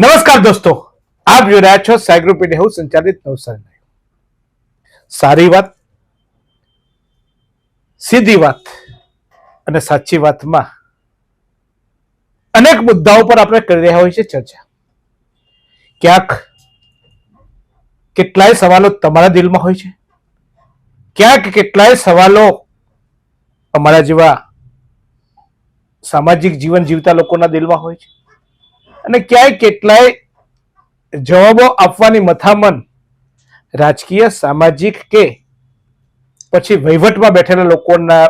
નમસ્કાર દોસ્તો, આપ જોઈ રહ્યા છો સાઈ ગ્રુપ ઇન્ડિયા હાઉસ સંચાલિત નવસારી. સારી વાત, સીધી વાત અને સાચી વાતમાં અનેક મુદ્દાઓ પર આપણે કરી રહ્યા હોય છે ચર્ચા. ક્યાંક કેટલાય સવાલો તમારા દિલમાં હોય છે, ક્યાંક કેટલાય સવાલો અમારા જેવા સામાજિક જીવન જીવતા લોકોના દિલમાં હોય છે, અને ક્યાંય કેટલાય જવાબો આપવાની મથામણ રાજકીય, સામાજિક કે પછી વહીવટમાં બેઠેલા લોકોના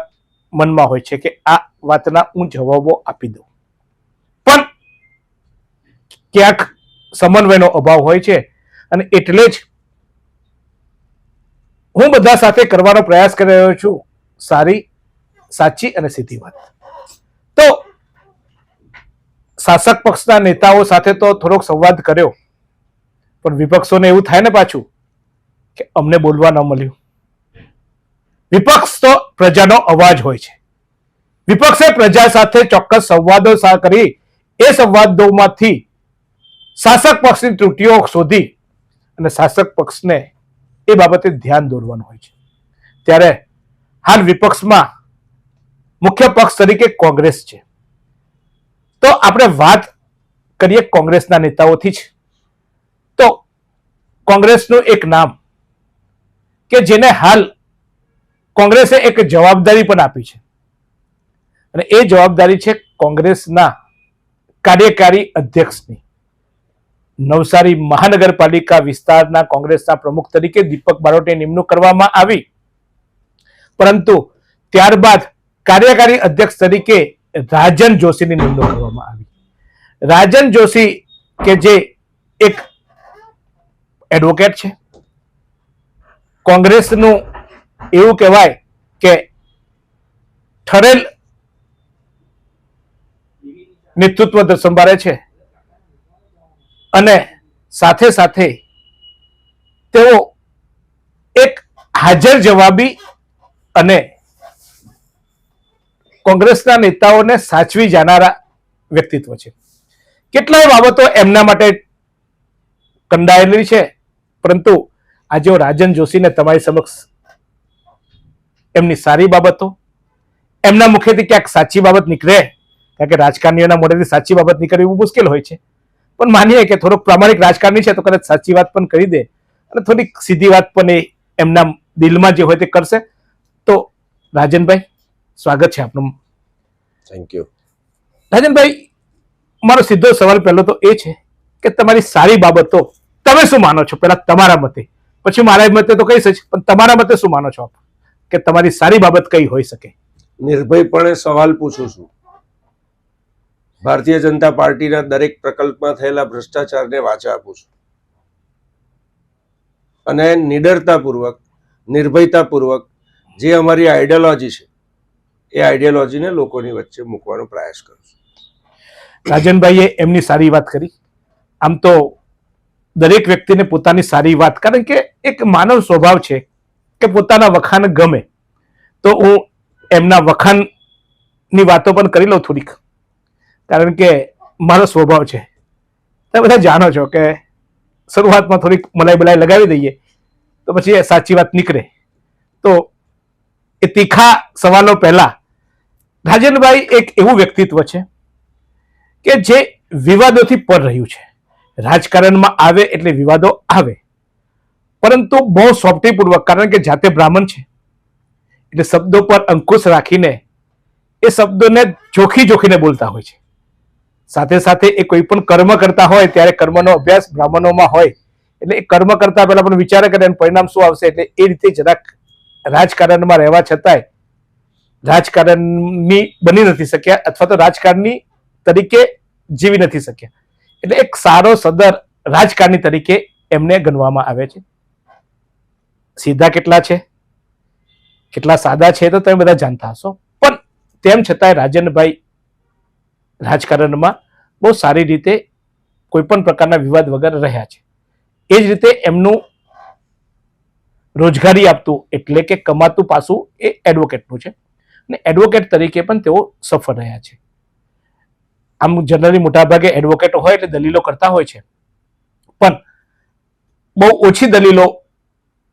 મનમાં હોય છે કે આ વાતના હું જવાબો આપી દઉં. પણ ક્યાંક સમન્વયનો અભાવ હોય છે, અને એટલે જ હું બધા સાથે કરવાનો પ્રયાસ કરી રહ્યો છું સારી, સાચી અને સીધી વાત. તો શાસક પક્ષના નેતાઓ સાથે તો થોડોક સંવાદ કર્યો, પણ વિપક્ષોને એવું થાય ને પાછું કે અમને બોલવા ન મળ્યું. વિપક્ષ તો પ્રજાનો અવાજ હોય છે. વિપક્ષે પ્રજા સાથે ચોક્કસ સંવાદો કરી એ સંવાદોમાંથી શાસક પક્ષની ત્રુટીઓ શોધી અને શાસક પક્ષને એ બાબતે ધ્યાન દોરવાનું હોય છે. ત્યારે હાલ વિપક્ષમાં મુખ્ય પક્ષ તરીકે કોંગ્રેસ છે. તો આપણે વાત કરીએ કોંગ્રેસના નેતાઓથી જ. તો કોંગ્રેસનું એક નામ કે જેને હાલ કોંગ્રેસે એક જવાબદારી પણ આપી છે, અને એ જવાબદારી છે કોંગ્રેસના કાર્યકારી અધ્યક્ષની. નવસારી મહાનગરપાલિકા વિસ્તારના કોંગ્રેસના પ્રમુખ તરીકે દીપક બારોટની નિમણૂક કરવામાં આવી, પરંતુ ત્યારબાદ કાર્યકારી અધ્યક્ષ તરીકે રાજન જોશીની નિમણૂક કરવામાં આવી. રાજન જોશી કે જે એક એડવોકેટ છે, કોંગ્રેસનું એવું કહેવાય કે ઠરેલ નેતૃત્વ સંભાળે છે, અને સાથે સાથે તેઓ એક હાજર જવાબી અને કોંગ્રેસના નેતાઓને સાચવી જાનારા વ્યક્તિત્વ છે. કેટલાય બાબતો એમના માટે કંડાયેલી છે, પરંતુ આજે હું રાજન જોશીને તમારી સમક્ષ એમની સારી બાબતો, એમના મુખેથી ક્યાંક સાચી બાબત નીકળે, કારણ કે રાજકારણીઓના મોઢેથી સાચી બાબત નીકળવી એવું મુશ્કેલ હોય છે, પણ માનીએ કે થોડોક પ્રામાણિક રાજકારણી છે તો કદાચ સાચી વાત પણ કરી દે અને થોડીક સીધી વાત પણ એ એમના દિલમાં જે હોય તે કરશે. તો રાજનભાઈ, સ્વાગત છે આપનું. Thank you. રાજનભાઈ, મારો સીધો સવાલ પહેલો તો એ છે કે તમારી સારી બાબતો તમે શું માનો છો? પહેલા તમારા મતે, પછી મારા મતે તો કહીશ જ, પણ તમારા મતે શું માનો છો આપ કે તમારી સારી બાબત કઈ હોઈ શકે? નિર્ભયપણે સવાલ પૂછું છું. ભારતીય જનતા પાર્ટીના દરેક પ્રકલ્પમાં થયેલા ભ્રષ્ટાચારને વાચા આપું છું, અને નિડરતાપૂર્વક, નિર્ભયતાપૂર્વક જે અમારી આઈડિયોલોજી છે એ આઈડિયોલોજીને લોકોની વચ્ચે મૂકવાનો પ્રયાસ કરું છું. રાજનભાઈએ એમની સારી વાત કરી. આમ તો દરેક વ્યક્તિને પોતાની સારી વાત, કારણ કે એક માનવ સ્વભાવ છે કે પોતાના વખાણ ગમે, તો હું એમના વખાણની વાતો પણ કરી લઉં થોડીક, કારણ કે મારો સ્વભાવ છે. તમે બધા જાણો છો કે શરૂઆતમાં થોડીક મલાઈ બલાઈ લગાવી દઈએ તો પછી એ સાચી વાત નીકળે. તો એ તીખા સવાલો પહેલા, રાજનભાઈ એક એવું વ્યક્તિત્વ છે કે જે વિવાદોથી પર રહ્યું છે. રાજકારણમાં આવે એટલે વિવાદો આવે, પરંતુ બહુ સોફ્ટીપૂર્વક, કારણ કે જાતે બ્રાહ્મણ છે એટલે શબ્દો પર અંકુશ રાખીને એ શબ્દોને જોખીને બોલતા હોય છે. સાથે સાથે એ કોઈ પણ કર્મ કરતા હોય ત્યારે કર્મનો અભ્યાસ બ્રાહ્મણોમાં હોય, એટલે એ કર્મ કરતા પહેલા પણ વિચાર કરે પરિણામ શું આવશે, એટલે એ રીતે જરાક રાજકારણમાં રહેવા છતાંય રાજકારણની બની નથી શક્યા, અથવા તો રાજકારણી તરીકે જીવી નથી શક્યા. એટલે એક સારો સદર રાજકારણી તરીકે એમને ગણવામાં આવે છે. સીધા કેટલા છે, કેટલા સાદા છે તો તમે બધા જાણતા હશો, પણ તેમ છતાંય રાજનભાઈ રાજકારણમાં બહુ સારી રીતે કોઈ પણ પ્રકારના વિવાદ વગર રહ્યા છે. એ જ રીતે એમનું રોજગારી આપતું એટલે કે કમાતું પાસું એ એડવોકેટનું છે, અને એડવોકેટ તરીકે પણ તેઓ સફળ રહ્યા છે. આમ જનરલી મોટાભાગે એડવોકેટો હોય એટલે દલીલો કરતા હોય છે, પણ બહુ ઓછી દલીલો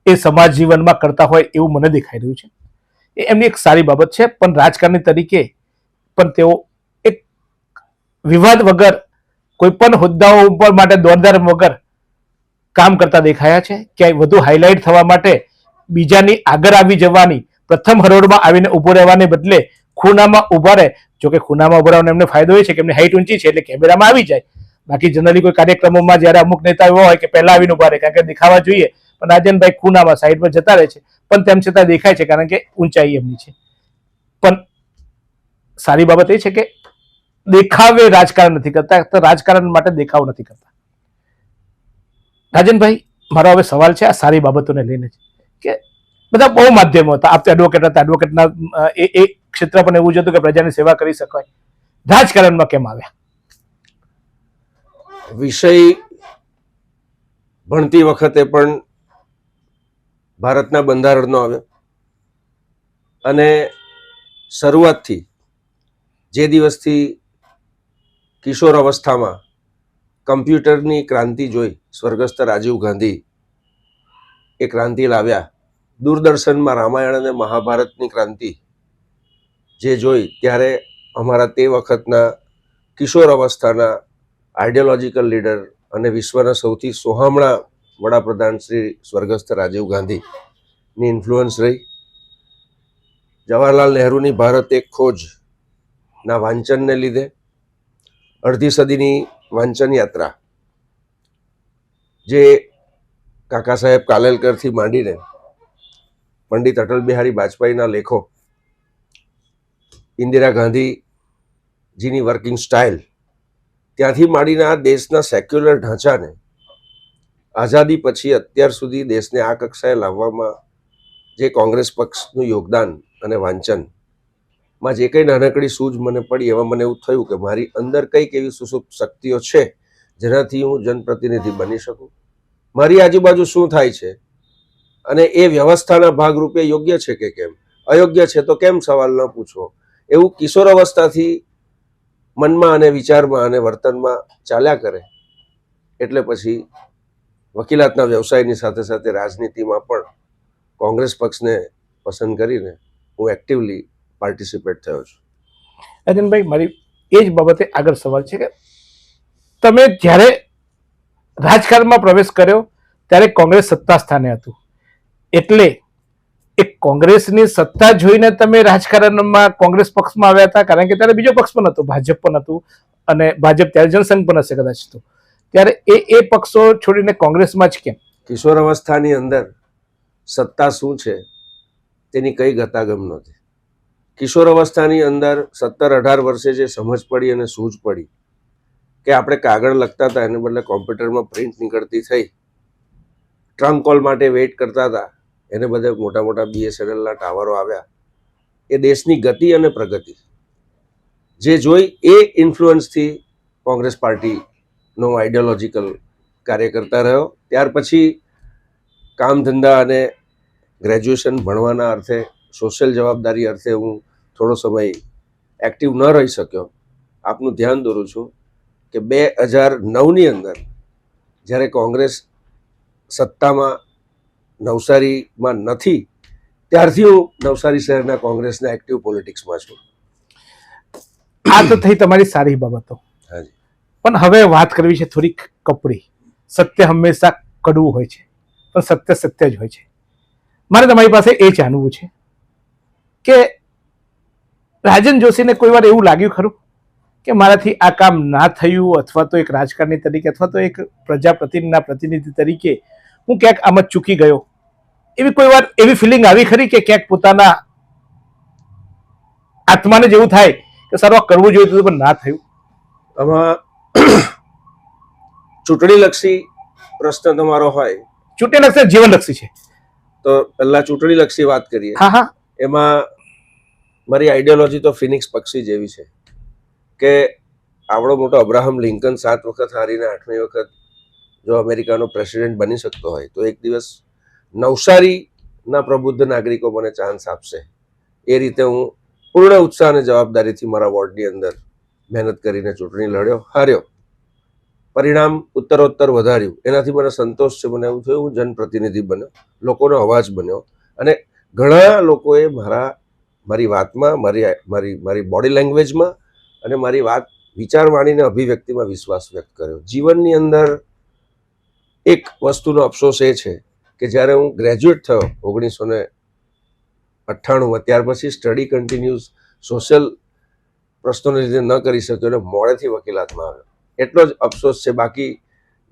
એ સમાજ જીવનમાં કરતા હોય એવું મને દેખાઈ રહ્યું છે. એ એમની એક સારી બાબત છે, પણ રાજકારણી તરીકે પણ તેઓ એક વિવાદ વગર કોઈ પણ હોદ્દાઓ ઉપર માટે દોડધામ વગર કામ કરતા દેખાયા છે. ક્યાંય વધુ હાઇલાઇટ થવા માટે બીજાની આગળ આવી જવાની, પ્રથમ હરોળમાં આવીને ઊભો રહેવાને બદલે ખૂણામાં ઊભા રહે. જોકે ખૂણામાં ઊભા રહેવાનો એમને ફાયદો એ છે કે એમની હાઈટ ઊંચી છે એટલે કેમેરામાં આવી જાય. બાકી જનરલી કોઈ કાર્યક્રમોમાં જ્યારે અમુક નેતા એવા હોય કે પહેલા આવીને ઊભા રહે કારણ કે દેખાવા જોઈએ, પણ રાજનભાઈ ખૂણામાં સાઈડ પર જતા રહે છે, પણ તેમ છતાં દેખાય છે કારણ કે ઊંચાઈ એમની છે. પણ સારી બાબત એ છે કે દેખાવે રાજકારણ નથી કરતા, તો રાજકારણ માટે દેખાવ નથી કરતા. રાજનભાઈ, મારો હવે સવાલ છે આ સારી બાબતોને લઈને કે બધા બહુ માધ્યમો હતા, આપ એડવોકેટ હતા, એડવોકેટના એ ક્ષેત્ર પણ એવું જ હતું કે પ્રજાની સેવા કરી શકાય, રાજકારણમાં કેમ આવ્યા? વિષય ભણતી વખતે પણ ભારતના બંધારણનો આવ્યો અને શરૂઆતથી જે દિવસથી કિશોર અવસ્થામાં કમ્પ્યુટરની ક્રાંતિ જોઈ સ્વર્ગસ્થ રાજીવ ગાંધી એ ક્રાંતિ લાવ્યા, દૂરદર્શનમાં રામાયણ અને મહાભારતની ક્રાંતિ જે જોઈ, ત્યારે અમારા તે વખતના કિશોર અવસ્થાના આઈડિયોલોજીકલ લીડર અને વિશ્વના સૌથી સોહામણા વડાપ્રધાન શ્રી સ્વર્ગસ્થ રાજીવ ગાંધીની ઇન્ફ્લુઅન્સ રહી. જવાહરલાલ નહેરુની ભારત એક ખોજના વાંચનને લીધે અડધી સદીની વાંચન યાત્રા જે કાકા સાહેબ કાલેલકરથી માંડીને પંડિત અટલ બિહારી વાજપેયીના લેખો, ઇન્દિરા ગાંધીજીની વર્કિંગ સ્ટાઇલ, ત્યાંથી માંડીને આ દેશના સેક્યુલર ઢાંચાને આઝાદી પછી અત્યાર સુધી દેશને આ કક્ષાએ લાવવામાં જે કોંગ્રેસ પક્ષનું યોગદાન અને વાંચનમાં જે કંઈ નાનકડી સૂઝ મને પડી, એમાં મને એવું થયું કે મારી અંદર કંઈક એવી સુસુપ્ત શક્તિઓ છે જેનાથી હું જનપ્રતિનિધિ બની શકું. મારી આજુબાજુ શું થાય છે અને એ વ્યવસ્થાના ભાગરૂપે યોગ્ય છે કે કેમ, અયોગ્ય છે તો કેમ સવાલ ન પૂછવો, એવું કિશોર અવસ્થાથી મનમાં અને વિચારમાં અને વર્તનમાં ચાલ્યા કરે. એટલે પછી વકીલાતના વ્યવસાયની સાથે સાથે રાજનીતિમાં પણ કોંગ્રેસ પક્ષને પસંદ કરીને હું એક્ટિવલી પાર્ટિસિપેટ થયો છું. રાજનભાઈ, મારી એ જ બાબતે આગળ સવાલ છે કે તમે જ્યારે રાજકારણમાં પ્રવેશ કર્યો ત્યારે કોંગ્રેસ સત્તા સ્થાને હતું, એટલે એક કોંગ્રેસની સત્તા જોઈને તમે રાજકારણમાં કોંગ્રેસ પક્ષમાં આવ્યા હતા? કારણ કે ત્યારે બીજો પક્ષ પણ હતો, ભાજપ પણ હતું, અને ભાજપ ત્યારે જનસંઘ પણ હશે કદાચ, તો ત્યારે એ પક્ષો છોડીને કોંગ્રેસમાં જ કેમ? કિશોર અવસ્થાની અંદર સત્તા શું છે તેની કઈ ગતાગમ નહોતી. કિશોર અવસ્થાની અંદર 17-18 વર્ષે જે સમજ પડી અને સૂઝ પડી કે આપણે કાગળ લખતા હતા એને બદલે કોમ્પ્યુટરમાં પ્રિન્ટ નીકળતી થઈ, ટ્રંક કોલ માટે વેઇટ કરતા હતા એને બદલે મોટા મોટા BSNLના ટાવરો આવ્યા, એ દેશની ગતિ અને પ્રગતિ જે જોઈ એ ઇન્ફ્લુઅન્સથી કોંગ્રેસ પાર્ટીનો આઈડિયોલોજીકલ કાર્ય કરતા રહ્યો. ત્યાર પછી કામ ધંધા અને ગ્રેજ્યુએશન ભણવાના અર્થે, સોશિયલ જવાબદારી અર્થે હું થોડો સમય એક્ટિવ ન રહી શક્યો. આપનું ધ્યાન દોરું છું કે 2009ની અંદર જ્યારે કોંગ્રેસ સત્તામાં નવસારીમાં નથી, ત્યારથી હું નવસારી શહેરના કોંગ્રેસના એક્ટિવ પોલિટિક્સમાં છું. આ તો થઈ તમારી સારી બાબતો. હાજી. પણ હવે વાત કરવી છે થોડીક કપરી. સત્ય હંમેશા કડવું હોય છે, પણ સત્ય સત્ય જ હોય છે. મારે તમારી પાસે એ જાણવું છે કે રાજન જોશીને કોઈ વાર એવું લાગ્યું ખરું કે મારાથી આ કામ ના થયું, અથવા તો એક રાજકારણી તરીકે અથવા તો એક પ્રજાપ્રતિનિધિના પ્રતિનિધિ તરીકે હું ક્યાંક આમ જ ચૂકી ગયો, એવી કોઈ વાર એવી ફિલિંગ આવી ખરી કે ક્યાંક પોતાના આત્માને જેવું થાય કે સર કરવું જોઈએ તો પણ ના થયું? આમાં ચૂંટણીલક્ષી પ્રશ્ન તમારો હોય, ચૂંટણીલક્ષી જીવનલક્ષી છે, તો પહેલા ચૂંટણીલક્ષી વાત કરીએ. હા હા. એમાં મારી આઈડિયોલોજી તો ફિનિક્સ પક્ષી જેવી છે કે આવડો મોટો અબ્રાહમ લિંકન 7 વખત હારીને 8મી વખત જો અમેરિકાનો પ્રેસિડેન્ટ બની શકતો હોય, તો એક દિવસ નવસારીના પ્રબુદ્ધ નાગરિકો મને ચાન્સ આપશે, એ રીતે હું પૂર્ણ ઉત્સાહ અને જવાબદારીથી મારા વોર્ડની અંદર મહેનત કરીને ચૂંટણી લડ્યો, હાર્યો, પરિણામ ઉત્તરોત્તર વધાર્યું, એનાથી મને સંતોષ છે. મને એવું થયું હું જનપ્રતિનિધિ બન્યો, લોકોનો અવાજ બન્યો, અને ઘણા લોકોએ મારી વાતમાં, મારી બોડી લેંગ્વેજમાં અને મારી વાત વિચારવાણીને અભિવ્યક્તિમાં વિશ્વાસ વ્યક્ત કર્યો. જીવનની અંદર એક વસ્તુનો અફસોસ એ છે કે જ્યારે હું ગ્રેજ્યુએટ થયો 1998, ત્યાર પછી સ્ટડી કન્ટિન્યુઝ સોશિયલ પ્રશ્નોને લીધે ન કરી શક્યો અને મોડેથી વકીલાતમાં આવ્યો. એટલો જ અફસોસ છે, બાકી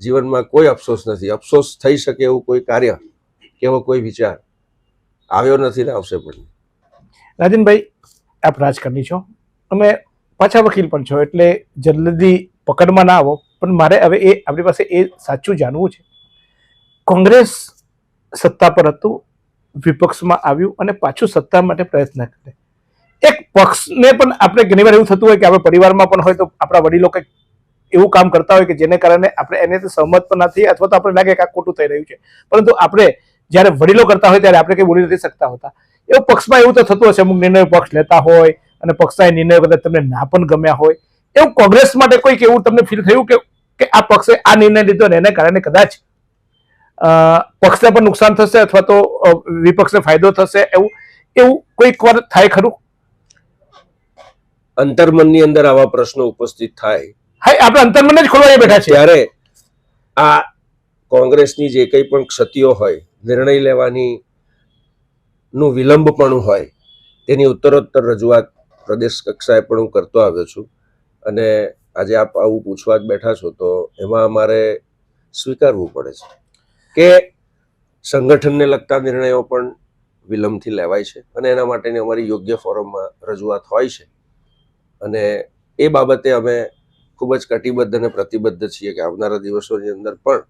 જીવનમાં કોઈ અફસોસ નથી. અફસોસ થઈ શકે એવું કોઈ કાર્ય કે એવો કોઈ વિચાર આવ્યો નથી ને આવશે પણ. રાજનભાઈ, આપ રાજકારણી છો અને પાછા વકીલ પણ છો, એટલે જલ્દી પકડમાં ના આવો, પણ મારે હવે આપણી પાસે એ સાચું જાણવું છે. કોંગ્રેસ સત્તા પર હતું, વિપક્ષમાં આવ્યું અને પાછું સત્તા માટે પ્રયત્ન કરે. એક પક્ષને પણ આપણે ઘણી વાર એવું થતું હોય કે આપણે પરિવારમાં પણ હોય તો આપણા વડીલો કંઈક એવું કામ કરતા હોય કે જેને કારણે આપણે એનાથી સહમત પણ નથી, અથવા તો આપણે લાગે કે આ ખોટું થઈ રહ્યું છે, પરંતુ આપણે જ્યારે વડીલો કરતા હોય ત્યારે આપણે કંઈ બોલી નથી શકતા હોતા. એવું પક્ષમાં એવું તો થતું હશે, અમુક નિર્ણયો પક્ષ લેતા હોય અને પક્ષના નિર્ણયો કદાચ તમને ના પણ ગમ્યા હોય. એવું કોંગ્રેસ માટે કોઈક એવું તમને ફીલ થયું કે આ પક્ષે આ નિર્ણય લીધો ને એને કારણે કદાચ પક્ષને પણ નુકસાન થશે અથવા તો વિપક્ષને ફાયદો થશે, એવું કોઈક વાર થાય ખરું? અંતર્મનની અંદર આવા પ્રશ્નો ઉપસ્થિત થાય, હા, આપણે અંતર્મન જ ખોલવા બેઠા છીએ. ત્યારે આ કોંગ્રેસની જે કંઈ પણ ક્ષતિઓ હોય, નિર્ણય લેવાની નું વિલંબપણું હોય, તેની ઉત્તરોત્તર રજૂઆત પ્રદેશ કક્ષાએ પણ હું કરતો આવ્યો છું. અને આજે આપ આવું પૂછવા જ બેઠા છો તો એમાં અમારે સ્વીકારવું પડે છે કે સંગઠનને લગતા નિર્ણયો પણ વિલંબથી લેવાય છે અને એના માટેની અમારી યોગ્ય ફોરમમાં રજૂઆત હોય છે. અને એ બાબતે અમે ખૂબ જ કટિબદ્ધ અને પ્રતિબદ્ધ છીએ કે આવનારા દિવસોની અંદર પણ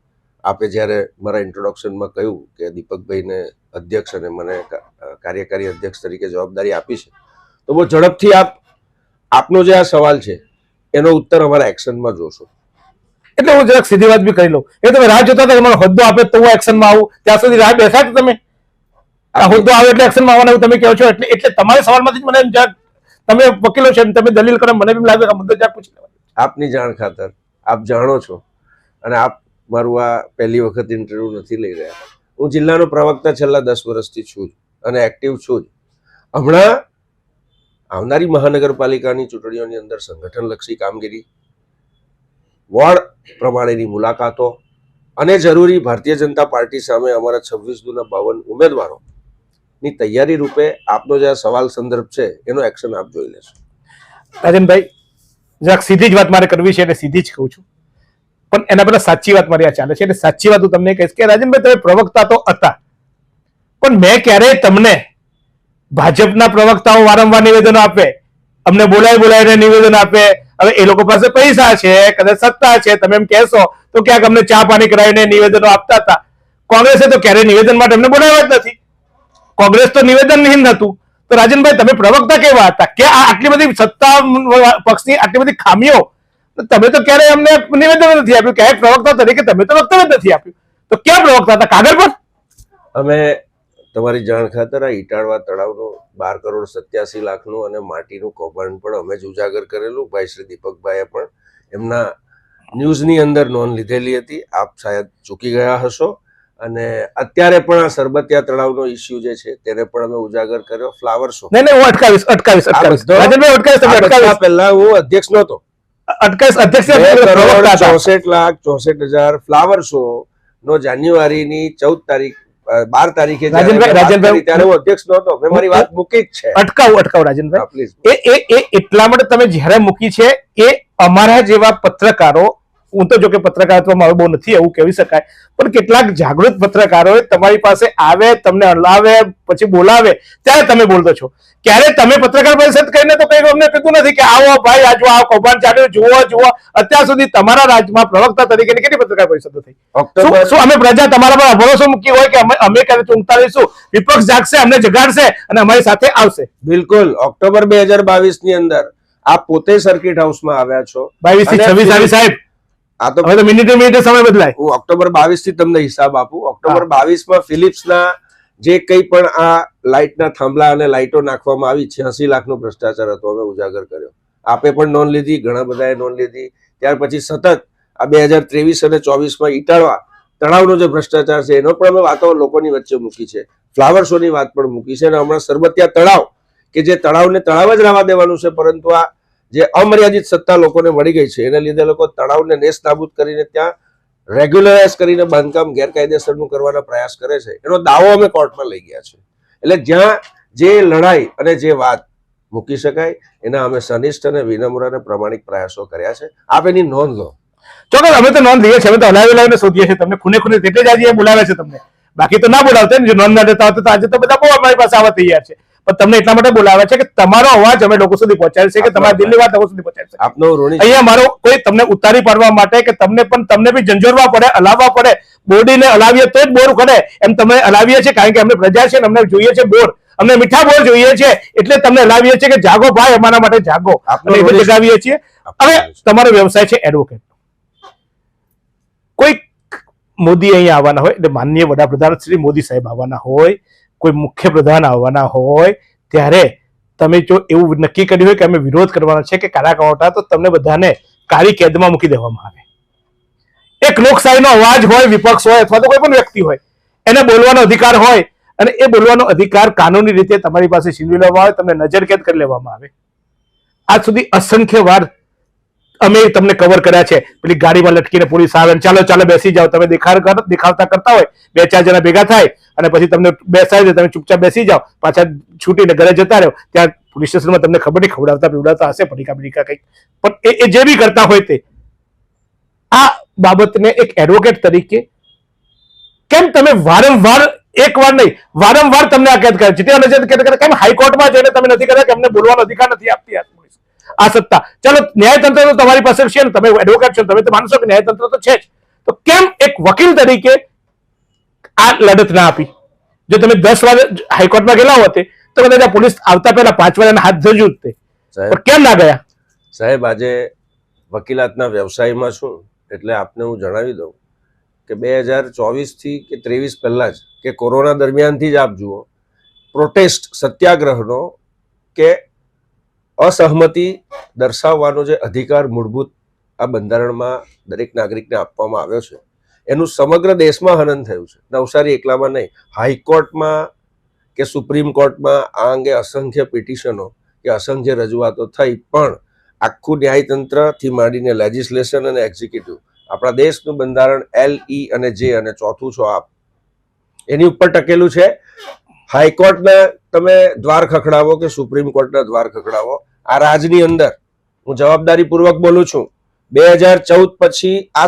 આપે જ્યારે મારા ઇન્ટ્રોડક્શનમાં કહ્યું કે દીપકભાઈને અધ્યક્ષ અને મને કાર્યકારી અધ્યક્ષ તરીકે જવાબદારી આપી છે, તો બહુ ઝડપથી આપનો જે આ સવાલ છે એનો ઉત્તર અમારા એક્શનમાં જોશો. એટલે હું જરાક સીધી વાત બી કરી લઉં. એ તમે રાહ જોતા હતા તમારો હોદ્દો આપે તો હું એક્શનમાં આવું, ત્યાં સુધી રાહ બેઠા જ તમે? આ હોદ્દો આવે એટલે એક્શનમાં આવવાનું એવું તમે કહો છો, એટલે તમારા સવાલમાંથી જ મને જરાક, તમે વકીલો છો તમે દલીલ કરો, મને બી લાગે કે મુદ્દો જરાક પૂછી લેવાનો. આપની જાણ ખાતર, આપ જાણો છો અને આપ મારું આ પહેલી વખત ઇન્ટરવ્યુ નથી લઈ રહ્યા. હું જિલ્લાનો પ્રવક્તા છેલ્લા 10 વર્ષથી છું અને એક્ટિવ છું જ. હમણાં આવનારી મહાનગરપાલિકાની ચૂંટણીઓની અંદર સંગઠનલક્ષી કામગીરી, વોર્ડ પ્રમાણેની મુલાકાતો અને જરૂરી ભારતીય જનતા પાર્ટી સામે અમારા 26-52 ઉમેદવારોની તૈયારી રૂપે આપનો જે આ સવાલ સંદર્ભ છે એનો એક્શન આપ જોઈ લેશો. રાજનભાઈ, જરાક સીધી જ વાત મારે કરવી છે એટલે સીધી જ કહું છું, પણ એના પહેલા સાચી વાત મારી આ ચાલે છે. એટલે સાચી વાત હું તમને કહીશ કે રાજનભાઈ, તમે પ્રવક્તા તો હતા, પણ મેં ક્યારેય તમને, ભાજપના પ્રવક્તાઓ વારંવાર નિવેદનો આપે, અમને બોલાવીને નિવેદન આપે, હવે એ લોકો પાસે પૈસા છે, કદાચ સત્તા છે, તમે એમ કહેશો તો ક્યાંક અમને ચા પાણી કરાવીને નિવેદનો આપતા હતા. કોંગ્રેસે તો ક્યારેય નિવેદન માટે અમને બોલાવ્યા જ નથી. કોંગ્રેસ તો નિવેદનહીન હતું. તો રાજનભાઈ, તમે પ્રવક્તા કેવા હતા કે આટલી બધી સત્તા પક્ષની આટલી બધી ખામીઓ, તમે તો ક્યારેય અમને નિવેદન નથી આપ્યું, ક્યારેય પ્રવક્તા તરીકે તમે તો વક્તવ્ય નથી આપ્યું, તો ક્યાં પ્રવક્તા હતા? કાગળ પર? અમે તમારી જાણ ખાતર આ ઈટાળવા તળાવનું 12,87,00,000 અને માટીનું કૌભાંડ પણ અમે જ ઉજાગર કરેલું. ભાઈ શ્રી દીપકભાઈએ પણ એમના ન્યૂઝની અંદર નોંધ લીધેલી હતી. આપ શાયદ ચૂકી ગયા હશો. અને અત્યારે પણ આ સરબતિયા તળાવનો ઇસ્યુ જે છે તેને પણ અમે ઉજાગર કર્યો. ફ્લાવર શો, નહીં, હું અટકાવીશ. રાજનભાઈ, અટકાવીશ. પહેલા હું અધ્યક્ષ નહોતો. અટકાવીશ. અધ્યક્ષ 2,64,64,000 ફ્લાવર શો નો જાન્યુઆરીની 12 તારીખે ત્યારે હું અધ્યક્ષ નહોતો. મેં મારી વાત મૂકી જ છે. અટકાવ રાજનભાઈ, પ્લીઝ. એ એટલા માટે તમે જ્યારે મૂકી છે એ અમારા જેવા પત્રકારો, હું તો જો કે પત્રકારત્વમાં હવે બહુ નથી એવું કહી શકાય, પણ કેટલાક જાગૃત પત્રકારોએ તમારી પાસે આવે, તમને હલાવે, પછી બોલાવે, ત્યારે તમે બોલતો છો. ક્યારે તમે પત્રકાર પરિષદ કરીને તો કઈ અમને કીધું નથી કે આવો ભાઈ, આ જો આ કૌભાંડ ચાલ્યું, જુઓ. અત્યાર સુધી તમારા રાજ્યમાં પ્રવક્તા તરીકેની કેટલી પત્રકાર પરિષદો થઈ? શું અમે પ્રજા તમારા પર ભરોસો મૂકી હોય કે અમે ક્યારે ઊંઘતા રહીશું, વિપક્ષ જાગશે, અમને જગાડશે અને અમારી સાથે આવશે? બિલકુલ. ઓક્ટોબર 2022 ની અંદર આપ પોતે સર્કિટ હાઉસમાં આવ્યા છો. 22 થી 26 આવી સાહેબ. આ તો મિનિટે સમય બદલાય. હું ઓક્ટોબર 22 થી તમને હિસાબ આપું. ઓક્ટોબર 22 માં ફિલિપ્સના જે કંઈ પણ આ લાઇટના થાંભલા અને લાઇટો નાખવામાં આવી, 86 લાખનો ભ્રષ્ટાચાર હતો, અમે ઉજાગર કર્યો. આપે પણ નોંધ લીધી, ઘણા બધાએ નોંધ લીધી. ત્યાર પછી સતત આ 2023 અને 24માં ઇટાળવા તળાવનો જે ભ્રષ્ટાચાર છે એનો પણ અમે વાતો લોકોની વચ્ચે મૂકી છે, ફ્લાવર શોની વાત પણ મૂકી છે. અને હમણાં સરબતિયા તળાવ કે જે તળાવને તળાવ જ રહેવા દેવાનું છે, પરંતુ આ જે અમર્યાદિત સત્તા લોકોને મળી ગઈ છે એને લીધે લોકો તળાવને નેસ્ત નાબૂદ કરીને ત્યાં રેગ્યુલરાઇઝ કરીને બાંધકામ ગેરકાયદેસરનું કરવાના પ્રયાસ કરે છે. એનો દાવો અમે કોર્ટમાં લઈ ગયા છે. એટલે જ્યાં જે લડાઈ અને જે વાત મૂકી શકાય એના અમે સનિષ્ઠ અને વિનમ્ર અને પ્રમાણિક પ્રયાસો કર્યા છે. આપ એની નોંધ લો. ચોક્કસ, અમે તો નોંધ લઈએ છીએ, અમે તો હલાવીને શોધીએ છીએ તમને ખૂને ખૂને, એટલે જ આજે બોલાવે છે તમને, બાકી તો ના બોલાવતા ને. જો નોંધ ના દેતા હોત તો આજે તો બધા બહુ અમારી પાસે આવવા તૈયાર છે, પણ તમને એટલા માટે બોલાવે છે કે તમારો અવાજ અમે લોકો સુધી પહોંચાડે છે, કે તમારા દિલની વાત લોકો સુધી પહોંચાડે છે. આપનો ઋણી અહીંયા મારો કોઈ તમને ઉતારી પાડવા માટે કે તમને બી ઝંઝોરવા પડે, હલાવવા પડે, બોડીને હલાવીએ તો જ બોર કરે એમ તમે હલાવીએ છીએ, કારણ કે અમને પ્રજા છે ને અમને જોઈએ છે બોર, અમને મીઠા બોર જોઈએ છે, એટલે તમને હલાવીએ છીએ કે જાગો ભાઈ, અમારા માટે જાગો, અને એટલે જગાવીએ છીએ. હવે તમારો વ્યવસાય છે એડવોકેટ. કોઈ મોદી અહીંયા આવવાના હોય, એટલે માનનીય વડાપ્રધાન શ્રી મોદી સાહેબ આવવાના હોય, કોઈ મુખ્ય પ્રધાન આવવાના હોય, ત્યારે તમે જો એવું નક્કી કર્યું હોય કે અમે વિરોધ કરવાનો છે કે કારાકાવટા, તો તમને બધાને કાળી કેદમાં મૂકી દેવામાં આવે. એક લોકશાહીનો અવાજ હોય, વિપક્ષ હોય અથવા તો કોઈ પણ વ્યક્તિ હોય, એને બોલવાનો અધિકાર હોય, અને એ બોલવાનો અધિકાર કાનૂની રીતે તમારી પાસે છીનવી લેવામાં આવે, તમને નજરકેદ કરી લેવામાં આવે. આજ સુધી અસંખ્ય વાર અમે તમને કવર કર્યા છે. પેલી ગાડીમાં લટકીને પોલીસ આવે, ચાલો ચાલો બેસી જાઓ, તમે દેખાવતા કરતા હોય, 2-4 જણા ભેગા થાય અને પછી તમને બેસાડી દે, તમે ચૂપચાપ બેસી જાઓ, પાછા છૂટીને ઘરે જતા રહો. ત્યાં પોલીસ સ્ટેશનમાં તમને ખબર નહીં ખવડાવતા પીવડાવતા હશે, પડીકા કંઈક, પણ એ જે બી કરતા હોય તે. આ બાબતને એક એડવોકેટ તરીકે કેમ તમે વારંવાર, એક વાર નહીં વારંવાર તમને આ કેદ કરે, જેટલા નજર કેદ કરે, કેમ હાઈકોર્ટમાં જઈને તમે નથી કરતા કે અમને બોલવાનો અધિકાર નથી આપતી આ સત્તા? ચલો, ન્યાયતંત્ર તો તમારી પાસે છે ને, તમે એડવોકેટ છો, તમે તો માનશો કે ન્યાયતંત્ર તો છે જ, તો કેમ એક વકીલ તરીકે આ લડત ના આપી? જો તમે 10 વાર હાઈકોર્ટમાં ગયેલા હોતે તો કદાચ પોલીસ આવતા પહેલા 5 વાર હાથ ધર્યું જ તે, પણ કેમ ના ગયા? સાહેબ, આજે વકીલાતના વ્યવસાયમાં છું એટલે આપને હું જણાવી દઉં કે 2024 થી કે 23 પહેલા જ, કે કોરોના દરમિયાનથી જ આપ જુઓ, પ્રોટેસ્ટ સત્યાગ્રહનો કે અસહમતિ દર્શાવવાનો જે અધિકાર મૂળભૂત આ બંધારણમાં દરેક નાગરિકને આપવામાં આવ્યો છે, એનું સમગ્ર દેશમાં હનન થયું છે. નવસારી એકલામાં નહીં, હાઈકોર્ટમાં કે સુપ્રીમ કોર્ટમાં આ અંગે અસંખ્ય પિટિશનો કે અસંખ્ય રજૂઆતો થઈ, પણ આખું ન્યાયતંત્રથી માંડીને લેજિસ્લેશન અને એક્ઝિક્યુટિવ, આપણા દેશનું બંધારણ LE અને J અને ચોથું છો આપ, એની ઉપર ટકેલું છે. હાઈકોર્ટના તમે દ્વાર ખખડાવો કે સુપ્રીમ કોર્ટના દ્વાર ખખડાવો, આ રાજની અંદર હું જવાબદારીપૂર્વક બોલું છું, 2014 પછી આ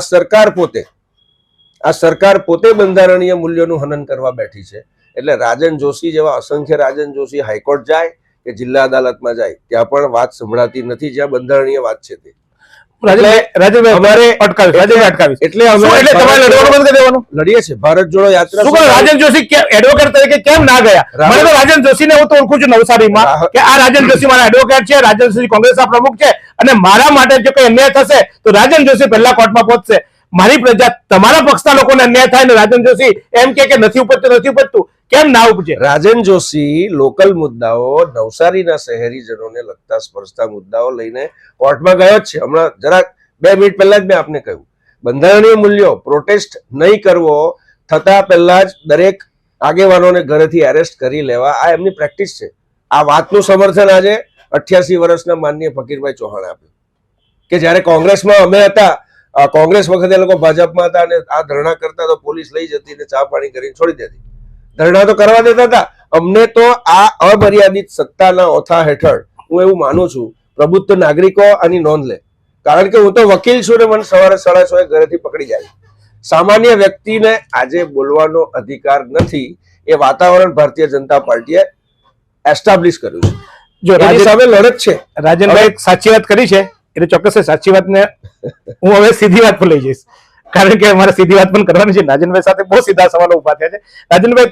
સરકાર પોતે બંધારણીય મૂલ્યોનું હનન કરવા બેઠી છે. એટલે રાજન જોશી જેવા અસંખ્ય રાજન જોશી હાઈકોર્ટ જાય કે જિલ્લા અદાલતમાં જાય, ત્યાં પણ વાત સંભળાતી નથી જ્યાં બંધારણીય વાત છે તે. લડીએ છીએ ભારત જોડો યાત્રા. રાજન જોશી એડવોકેટ તરીકે કેમ ના ગયા? મને તો રાજન જોશીને હું તો ઓળખું છું નવસારીમાં, કે આ રાજન જોશી મારા એડવોકેટ છે, રાજન જોશી કોંગ્રેસના પ્રમુખ છે, અને મારા માટે જો કોઈ અન્યાય થશે તો રાજન જોશી પહેલા કોર્ટમાં પહોંચશે. મારી પ્રજા, તમારા પક્ષના લોકોને અન્યાય થાય ને રાજન જોશી એમ કે નથી ઉપજતું, કેમ ના ઉપજે? રાજન જોશી લોકલ મુદ્દાઓ, નવસારીના શહેરીજનોને લગતા સ્પર્શતા મુદ્દાઓ લઈને કોર્ટમાં ગયો જ છે. હમણાં જરાક 2 મિનિટ પહેલા જ મેં આપને કહ્યું, બંધારણીય મૂલ્યો પ્રોટેસ્ટ નહીં કરવો થતા પહેલા જ દરેક આગેવાનોને ઘરેથી એરેસ્ટ કરી લેવા, આ એમની પ્રેક્ટિસ છે. આ વાતનું સમર્થન આજે 88 વર્ષના માનનીય ફકીરભાઈ ચૌહાણે આપ્યું, કે જ્યારે કોંગ્રેસમાં અમે હતા, કોંગ્રેસ વખતે લોકો ભાજપમાં હતા અને આ ધરણા કરતા તો પોલીસ લઈ જતી ને ચા પાણી કરીને છોડી દેતી. ધરણા તો કરવા દેતા હતા. અમને તો આ અમર્યાદિત સત્તાના ઓથા હેઠળ, હું એવું માનું છું, પ્રબુદ્ધ નાગરિકો આની નોંધ લે, કારણ કે હું તો વકીલ છું ને મને સવારે 6:30 ઘરેથી પકડી જાય. સામાન્ય વ્યક્તિને આજે બોલવાનો અધિકાર નથી. એ વાતાવરણ ભારતીય જનતા પાર્ટીએ એસ્ટાબ્લિશ કર્યું છે. જો રાજન સામે લડત છે. રાજનભાઈ સાચી વાત કરી છે, એટલે ચોક્કસ સાચી વાતને હું હવે સીધી વાત પર લઈ જઈશ, કારણ કે અમારે સીધી વાત પણ કરવાની છે. રાજનભાઈ સાથે બહુ સીધા સવાલો ઉભા થયા છે. રાજનભાઈ,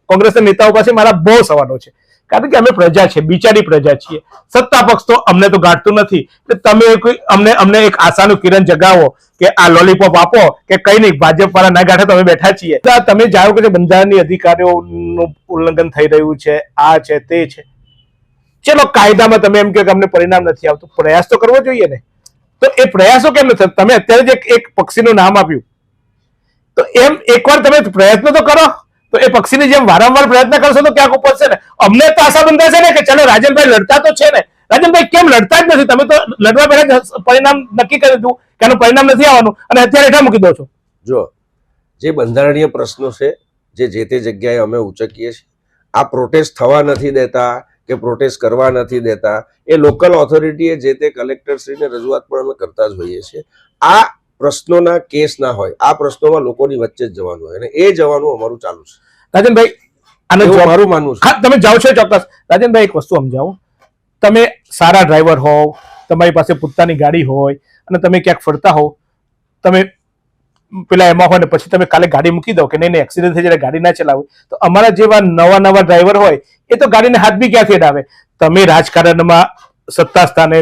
કોંગ્રેસના નેતાઓ પાસે મારા બહુ સવાલો છે, કારણ કે અમે પ્રજા છે, બિચારી પ્રજા છીએ. સત્તા પક્ષ તો અમને તો ગાંઠતું નથી. તમે અમને એક આશાનું કિરણ જગાવો કે આ લોલીપોપ આપો કે કઈ નહીં, ભાજપ વાળા ના ગાંઠે તો અમે બેઠા છીએ. તમે જાણો કે બંધારણની અધિકારીઓનું ઉલ્લંઘન થઈ રહ્યું છે, આ છે તે છે, ચલો કાયદામાં તમે એમ કહો કે અમને પરિણામ નથી આવતું, પ્રયાસ તો કરવો જોઈએ ને. તો એ પ્રયાસો કેમ નથી? તમે અત્યારે જે એક પક્ષીનું નામ આપ્યું, તો એમ એકવાર તમે પ્રયત્ન તો કરો. તો એ પક્ષીની જેમ વારંવાર પ્રયત્ન કરશો તો ક્યાંક ઉપજશે ને. અમને તો આશા બંધાશે ને કે ચલો રાજનભાઈ લડતા તો છે ને. રાજનભાઈ કેમ લડતા જ નથી? તમે તો લડવા પહેલા પરિણામ નક્કી કરી દીધું કે આનું પરિણામ નથી આવવાનું અને અત્યારે હેઠા મૂકી દો છો. જો જે બંધારણીય પ્રશ્નો છે જે તે જગ્યાએ અમે ઉચકીએ છીએ, આ પ્રોટેસ્ટ થવા નથી દેતા કે પ્રોટેસ્ટ કરવા નથી દેતા, એ લોકલ ઓથોરિટીએ જે તે કલેક્ટરશ્રીને રજૂઆત પણ અમે કરતા જ હોઈએ છીએ. આ પ્રશ્નોના કેસ ના હોય, આ પ્રશ્નોમાં લોકોની વચ્ચે જ જવાનું હોય અને એ જવાનું અમારું ચાલુ છે. રાજનભાઈ આનો એવું જવાબ મારું માનવું છે. હા, તમે જાઓ છો ચોક્કસ. રાજનભાઈ એક વસ્તુ સમજાવો. તમે સારા ડ્રાઈવર હોવ, તમારી પાસે પોતાની ગાડી હોય અને તમે ક્યાંક ફરતા હોવ, તમે પેલા એમાં હોય ને પછી તમે કાલે ગાડી મૂકી દો કે નહીં નહીં એક્સિડન્ટ થઈ જાય ગાડી ના ચલાવો, તો અમારા જેવા નવા નવા ડ્રાઈવર હોય એ તો ગાડીને હાથ બી ક્યાંથી અડાવે. તમે રાજકારણમાં સત્તા સ્થાને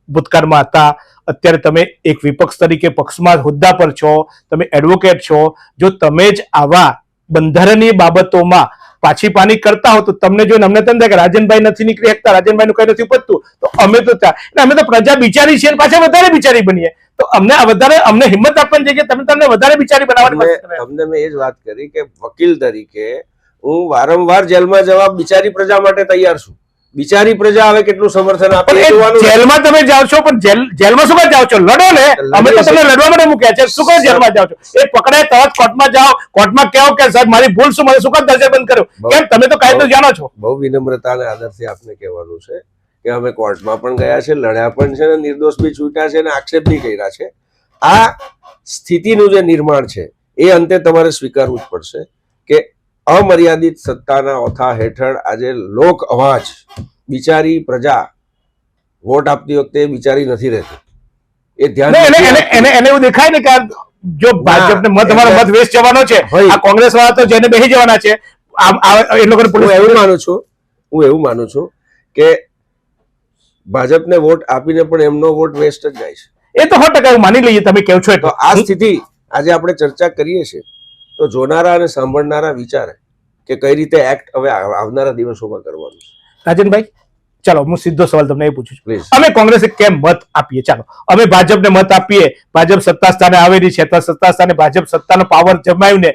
ભૂતકાળમાં હતા, અત્યારે તમે એક વિપક્ષ તરીકે પક્ષમાં હોદ્દા પર છો, તમે એડવોકેટ છો. જો તમે જ આવા બંધારણીય બાબતોમાં પાછી પાની કરતા હો તો તમને જોઈને અમને તેમ થાય કે રાજનભાઈ નથી નીકળી શકતા, રાજનભાઈ નું કઈ નથી ઉપજતું, તો અમે તો અમે તો પ્રજા બિચારી છીએ પાછા વધારે બિચારી બનીએ. તો અમને વધારે અમને હિંમત આપવાની જગ્યાએ તમે તમને વધારે બિચારી બનાવવાની. તમને મેં એ જ વાત કરી કે વકીલ તરીકે હું વારંવાર જેલમાં જવા બિચારી પ્રજા માટે તૈયાર છું. બિચારી પ્રજા હવે કેટલું સમર્થન આપે એ જોવાનું. જેલમાં તમે જાઓ છો પણ જેલમાં શું કામ જાઓ છો? લડો ને. અમે તો તમને લડવા માટે મૂક્યા છે. શું કામ જેલમાં જાઓ છો? એ પકડાય તરત કોર્ટમાં જાઓ, કોર્ટમાં કહો કે સાહેબ મારી ભૂલ શું, મને શું કામ દરજ્જા બંધ કર્યો? કેમ? તમે તો કાયદો જાણો છો. બહુ વિનમ્રતા અને આદરથી આપને કહેવાનું છે કે અમે કોર્ટમાં પણ ગયા છે, લડ્યા પણ છે ને નિર્દોષ બી છૂટ્યા છે અને આક્ષેપ બી કર્યા છે. આ સ્થિતિનું જે નિર્માણ છે એ અંતે તમારે સ્વીકારવું જ પડશે કે અમર્યાદિત સત્તાના ઓથા હેઠળ આજે લોક અવાજ, બિચારી પ્રજા વોટ આપતી વખતે બિચારી નથી રહેતી. એ ધ્યાન એને એવું દેખાય ને કે જો ભાજપને મત તમારો મત વેસ્ટ જવાનો છે, આ કોંગ્રેસ વાળા તો જેને બેસી જવાના છે. એ લોકોને હું એવું માનું છું કે ભાજપને વોટ આપીને પણ એમનો વોટ વેસ્ટ જ જાય છે. એ તો 100% માની લઈએ તમે કહો છો. તો આ સ્થિતિ આજે આપણે ચર્ચા કરીએ છીએ તો જોનારા અને સાંભળનારા વિચારે કે કઈ રીતે એક્ટ હવે આવનારા દિવસોમાં કરવાનું છે. રાજનભાઈ ચાલો હું સીધો સવાલ તમને એ પૂછું છું, Please. અમે કોંગ્રેસે કેમ મત આપીએ? ચાલો અમે ભાજપને મત આપીએ, ભાજપ સત્તા સ્થાને આવેલી છે, સત્તા સ્થાને ભાજપ સત્તાનો પાવર જમાવીને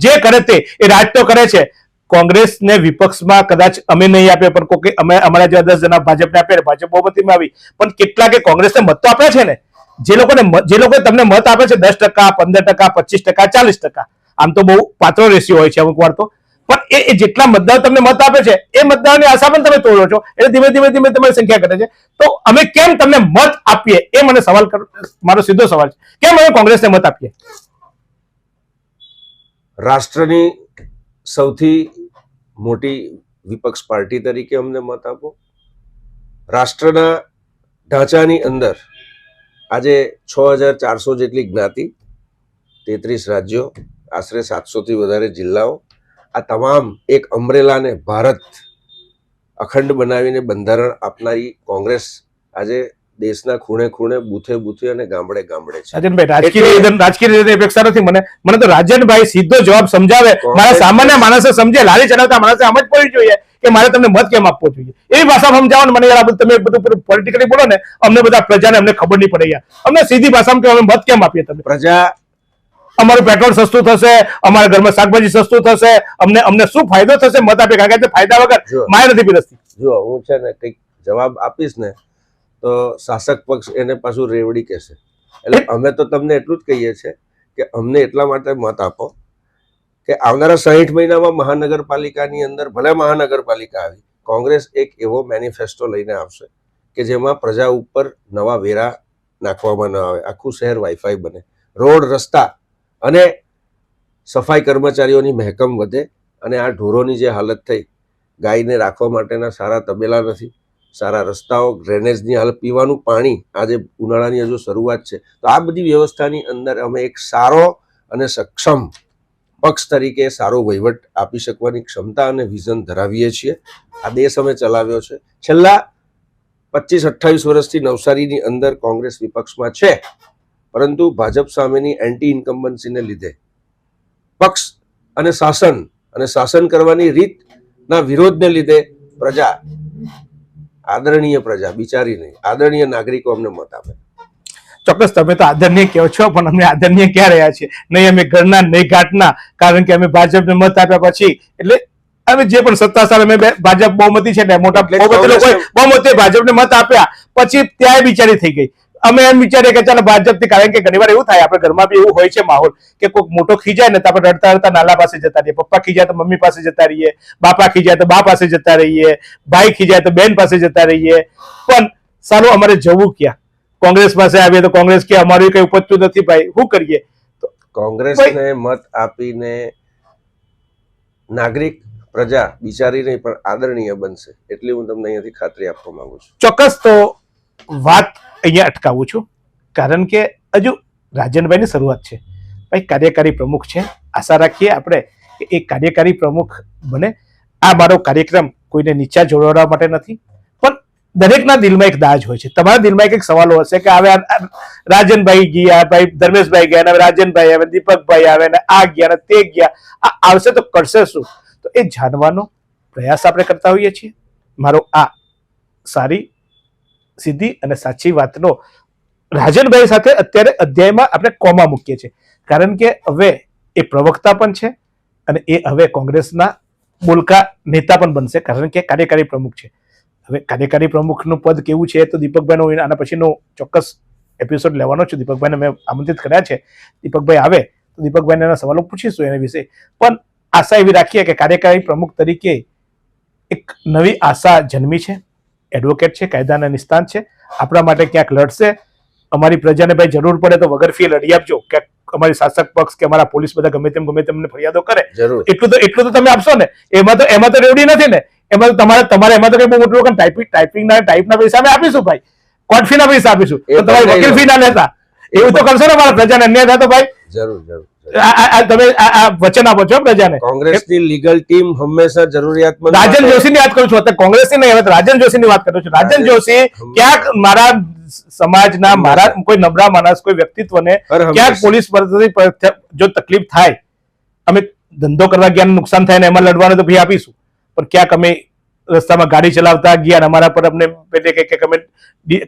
જે કરે તે એ રાજ તો કરે છે. કોંગ્રેસને વિપક્ષમાં કદાચ અમે નહીં આપ્યા પણ કોઈ અમે અમારા જેવા 10 જણા ભાજપને આપ્યા, ભાજપ બહુમતીમાં આવી, પણ કેટલાકે કોંગ્રેસને મત તો આપ્યા છે ને. જે લોકો તમને મત આપે છે 10%, 15%, 25%, 40%, આમ તો બહુ પાતળો રેશિયો હોય છે અમુક વાર તો, પણ એ જેટલા મતદારો તમને મત આપે છે એ મતદારોની આશા પણ તમે તોડો છો, એટલે ધીમે ધીમે ધીમે તમારી સંખ્યા ઘટે છે. તો અમે કેમ તમને મત આપીએ એ મને સવાલ મારો સીધો સવાલ છે. કેમ અમે કોંગ્રેસને મત આપીએ? રાષ્ટ્રની સૌથી મોટી વિપક્ષ પાર્ટી તરીકે અમને મત આપો. રાષ્ટ્રના ઢાંચાની અંદર આજે 6400 જેટલી જ્ઞાતિ, 33 રાજ્યો, આશરે 700 થી વધારે જિલ્લાઓ, આ તમામ એક અમ્બ્રેલાને ભારત અખંડ બનાવીને બંધારણ આપનારી કોંગ્રેસ આજે દેશના ખૂણે ખૂણે, બૂથે બૂથે અને ગામડે ગામડે છે. રાજનભાઈ રાજકીય રીતે અપેક્ષા નથી મને તો રાજનભાઈ સીધો જવાબ સમજાવે, મારા સામાન્ય માણસે સમજે, લારી ચલાવતા માણસે સમજ પડવી જોઈએ કે મારે તમને મત કેમ આપવો જોઈએ. એવી ભાષામાં સમજાવો ને મને યાર. તમે બધું પોલિટિકલી બોલો ને, અમને બધા પ્રજાને અમને ખબર નહીં પડે યાર. અમને સીધી ભાષામાં કે અમે મત કેમ આપીએ? તમે પ્રજા અમારું પેટ્રોલ સસ્તું થશે, અમારા ઘરમાં શાકભાજી સસ્તું થશે, અમને શું ફાયદો થશે મત આપે? કારણ કે ફાયદા વગર માય નથી પીરસતી. જો હું છે ને કંઈક જવાબ આપીશ ને તો શાસક પક્ષ એને પાછું રેવડી કહેશે. એટલે અમે તો તમને એટલું જ કહીએ છીએ કે અમને એટલા માટે મત આપો કે આવનારા 60 મહિનામાં મહાનગરપાલિકાની અંદર, ભલે મહાનગરપાલિકા આવી, કોંગ્રેસ એક એવો મેનિફેસ્ટો લઈને આવશે કે જેમાં પ્રજા ઉપર નવા વેરા નાખવામાં ન આવે, આખું શહેર વાઈફાઈ બને, રોડ, રસ્તા અને સફાઈ કર્મચારીઓની મહેકમ વધે, અને આ ઢોરોની જે હાલત થઈ, ગાયને રાખવા માટેના સારા તબેલા નથી, સારા રસ્તાઓ, ડ્રેનેજની હાલત, પીવાનું પાણી, આજે ઉનાળાની હજુ શરૂઆત છે, તો આ બધી વ્યવસ્થાની અંદર અમે એક સારો અને સક્ષમ પક્ષ તરીકે સારો વહીવટ આપી શકવાની ક્ષમતા અને વિઝન ધરાવીએ છીએ. આ દેશ અમે ચલાવ્યો છે. છેલ્લા 25-28 વર્ષથી નવસારીની અંદર કોંગ્રેસ વિપક્ષમાં છે, પરંતુ ભાજપ સામેની એન્ટી ઇન્કમ્બન્સીને લીધે પક્ષ અને શાસન કરવાની રીતના વિરોધને લીધે પ્રજા આદરણીય પ્રજા, બિચારી નહીં, આદરણીય નાગરિકો અમને મત આપે. ચોક્કસ તમે તો આદરણીય કહો છો, પણ અમે આદરણીય ક્યાં રહ્યા છીએ? નહીં અમે ઘરના નહીં ઘાટના, કારણ કે અમે ભાજપને મત આપ્યા પછી એટલે અમે જે પણ સત્તા સાર અમે ભાજપ બહુમતી છે ને મોટા બહુમતી લોકો બહુમતી ભાજપને મત આપ્યા પછી ત્યાં બિચારી થઈ ગઈ. અમે એમ વિચારીએ કે ચાલો ભાજપથી, કારણ કે ઘણી વાર એવું થાય આપણે ઘરમાં બી એવું હોય છે માહોલ કે કોઈક મોટો ખીજાય ને તો આપણે રડતા રડતા નાના પાસે જતા રહીએ, પપ્પા ખીજાય તો મમ્મી પાસે જતા રહીએ, બાપા ખીજાય તો બા પાસે જતા રહીએ, ભાઈ ખીજાય તો બેન પાસે જતા રહીએ. પણ સારું અમારે જવું ક્યાં? કોંગ્રેસ પાસે આવીએ તો કોંગ્રેસ કે અમારું કઈ ઉપજતું નથી ભાઈ, શું કરીએ? કોંગ્રેસને મત આપીને નાગરિક પ્રજા બિચારી નહીં પણ આદરણીય બનશે એટલી હું તમને અહીંયાથી ખાતરી આપવા માંગુ છું. ચોક્કસ. તો વાત અહીંયા અટકાવું છું, કારણ કે હજુ રાજનભાઈની શરૂઆત છે. ભાઈ કાર્યકારી પ્રમુખ છે, આશા રાખીએ આપણે કે એ કાર્યકારી પ્રમુખ બને. આ મારો કાર્યક્રમ કોઈને નીચા જોડવા માટે નથી, પણ દરેકના દિલમાં એક દાજ હોય છે. તમારા દિલમાં એક સવાલો હશે કે હવે રાજનભાઈ ગયા, ભાઈ ધર્મેશભાઈ ગયા, હવે રાજનભાઈ આવે, દીપકભાઈ આવે ને આ ગયા ને તે ગયા, આ આવશે તો કરશે શું? તો એ જાણવાનો પ્રયાસ આપણે કરતા હોઈએ છીએ. મારો આ સારી સીધી અને સાચી વાતનો રાજનભાઈ સાથે અત્યારે અધ્યાયમાં આપણે કોમા મૂકીએ છીએ, કારણ કે હવે એ પ્રવક્તા પણ છે અને એ હવે કોંગ્રેસના બોલકા નેતા પણ બનશે, કારણ કે કાર્યકારી પ્રમુખ છે. હવે કાર્યકારી પ્રમુખનું પદ કેવું છે તો દીપકભાઈનો આના પછીનો ચોક્કસ એપિસોડ લેવાનો છું. દીપકભાઈને મેં આમંત્રિત કર્યા છે. દીપકભાઈ આવે તો દીપકભાઈને એના સવાલો પૂછીશું એના વિશે. પણ આશા એવી રાખીએ કે કાર્યકારી પ્રમુખ તરીકે એક નવી આશા જન્મી છે. એડવોકેટ છે, કાયદાના નિષ્ણાત છે, આપણા માટે ક્યાંક લડશે. અમારી પ્રજાને ભાઈ જરૂર પડે તો વગર ફી લડી આપજો. ક્યાંક અમારી શાસક પક્ષ કે અમારા પોલીસ બધા ગમે તેમને ફરિયાદો કરે, એટલું તો તમે આપશો ને. એમાં તો રેવડી નથી ને. એમાં તો તમારે એમાં તો કઈ બહુ મોટું ટાઈપના પૈસા અમે આપીશું ભાઈ, કોર્ટ ફી ના પૈસા આપીશું, તો તમારી વકીલ ફી ના લેતા. એવું તો કરશો ને અમારા પ્રજાને અન્યાય થાય તો ભાઈ. જરૂર. તમે વચન આપો છો પ્રજાને. કોંગ્રેસની લીગલ ટીમ હંમેશા જરૂરિયાતમંદ. રાજન જોશીની વાત કરું છું, અત્યારે કોંગ્રેસની નહીં, હવે રાજન જોશીની વાત કરું છું. રાજન જોશી ક્યાંક મારા સમાજના, મારા કોઈ નબળા માણસ, કોઈ વ્યક્તિત્વને ક્યાંક પોલીસ પરથી જો તકલીફ થાય, અમે ધંધો કરવા ગયા નુકસાન થાય ને એમાં લડવાનું તો ભાઈ આપીશું, પણ ક્યાંક અમે રસ્તામાં ગાડી ચલાવતા ગયા અને અમારા પર અમને અમે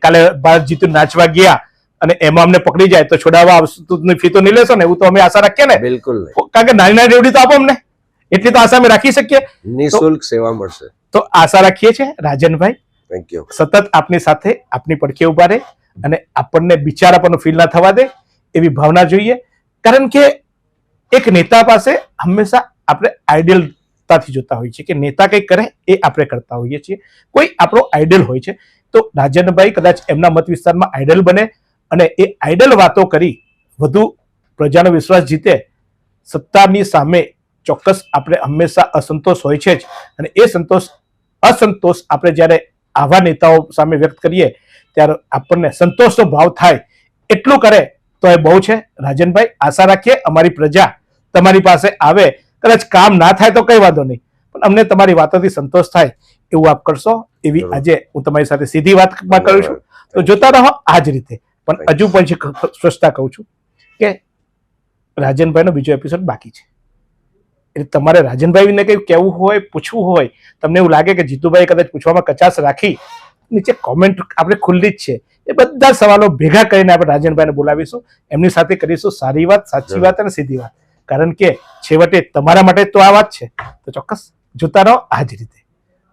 કાલે ભારત જીતું નાચવા ગયા અને એમાં અમને પકડી જાય તો છોડાવવા આવશું, ફી તો નહીં લેશો ને? એવું તો અમે આશા રાખીએ ને. બિલકુલ, કારણ કે નાની નાની રેવડી તો આપો અમને, એટલી તો આશા અમે રાખી શકીએ. નિઃશુલ્ક સેવા મળશે. તો આશા રાખીએ છીએ રાજનભાઈ થેન્ક યુ સતત આપની સાથે આપની પડખે ઉભા રહે અને આપણને બિચારાપણું ફીલ ના થવા દે એવી ભાવના જોઈએ. કારણ કે એક નેતા પાસે હંમેશા આપણે આઈડિયલતાથી જોતા હોઈએ છીએ કે નેતા કંઈક કરે એ આપણે કરતા હોઈએ છીએ. કોઈ આપણો આઈડિયલ હોય છે. તો રાજનભાઈ કદાચ એમના મત વિસ્તારમાં આઈડિયલ બને અને એ આઈડલ વાતો કરી વધુ પ્રજાનો વિશ્વાસ જીતે. સત્તાની સામે ચોક્કસ આપણે હંમેશા અસંતોષ હોય છે જ, અને એ અસંતોષ આપણે જ્યારે આવા નેતાઓ સામે વ્યક્ત કરીએ ત્યારે આપણને સંતોષનો ભાવ થાય. એટલું કરે તો એ બહુ છે. રાજનભાઈ, આશા રાખીએ અમારી પ્રજા તમારી પાસે આવે. કદાચ કામ ના થાય તો કઈ વાંધો નહીં, પણ અમને તમારી વાતોથી સંતોષ થાય એવું આપ કરશો એવી આજે હું તમારી સાથે સીધી વાતમાં કરું છું. તો જોતા રહો આ જ રીતે. પણ હજુ પણ સ્પષ્ટતા કહું છું કે રાજનભાઈનો બીજો એપિસોડ બાકી છે. એટલે તમારે રાજનભાઈને કંઈ કહેવું હોય, પૂછવું હોય, તમને એવું લાગે કે જીતુભાઈ કદાચ પૂછવામાં કચાશ રાખી, નીચે કોમેન્ટ આપણે ખુલ્લી જ છે. એ બધા સવાલો ભેગા કરીને આપણે રાજનભાઈને બોલાવીશું, એમની સાથે કરીશું સારી વાત, સાચી વાત અને સીધી વાત. કારણ કે છેવટે તમારા માટે તો આ વાત છે. તો ચોક્કસ જોતા રહો આ જ રીતે,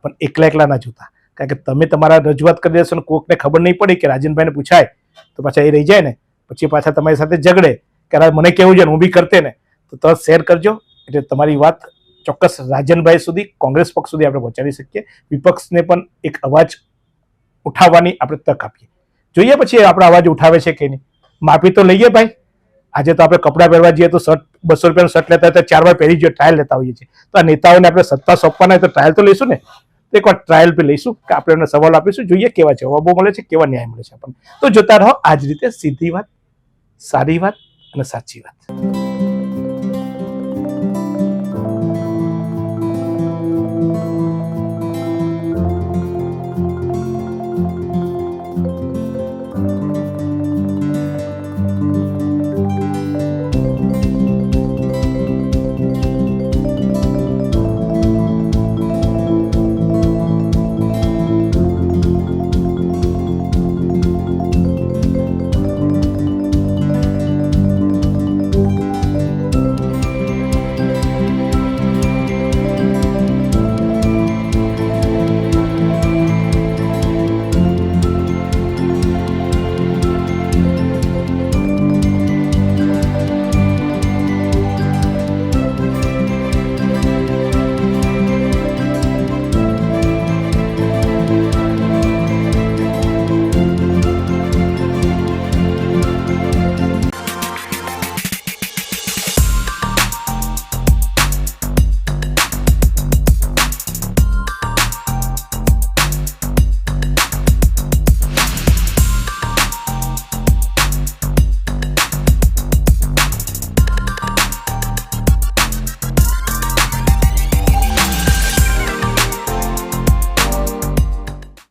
પણ એકલા ના જોતા. કારણ કે તમે તમારા રજૂઆત કરી દેશો ને કોકને ખબર નહીં પડી કે રાજનભાઈને પૂછાય તો પાછા એ રહી જાય ને, પછી પાછા તમારી સાથે ઝઘડે કે મને કેવું છે હું બી કરતે ને. તો તરત શેર કરજો, એટલે તમારી વાત ચોક્કસ રાજનભાઈ સુધી, કોંગ્રેસ પક્ષ સુધી આપણે પહોંચાડી શકીએ. વિપક્ષને પણ એક અવાજ ઉઠાવવાની આપણે તક આપીએ. જોઈએ પછી આપણો અવાજ ઉઠાવે છે કે નહીં. માફી તો લઈએ ભાઈ. આજે તો આપણે કપડાં પહેરવા જઈએ તો શર્ટ 200 રૂપિયાનું શર્ટ લેતા હોય તો 4 વાર પહેરી જોઈએ, ટ્રાયલ લેતા હોઈએ છીએ. તો આ નેતાઓને આપણે સત્તા સોંપવાના હોય તો ટ્રાયલ તો લઈશું ને. એક વાર ટ્રાયલ પર લઈશું કે આપણે એમને સવાલ આપીશું, જોઈએ કેવા જવાબો મળે છે, કેવા ન્યાય મળે છે આપણને. તો જોતા રહો આ જ રીતે સીધી વાત, સારી વાત અને સાચી વાત.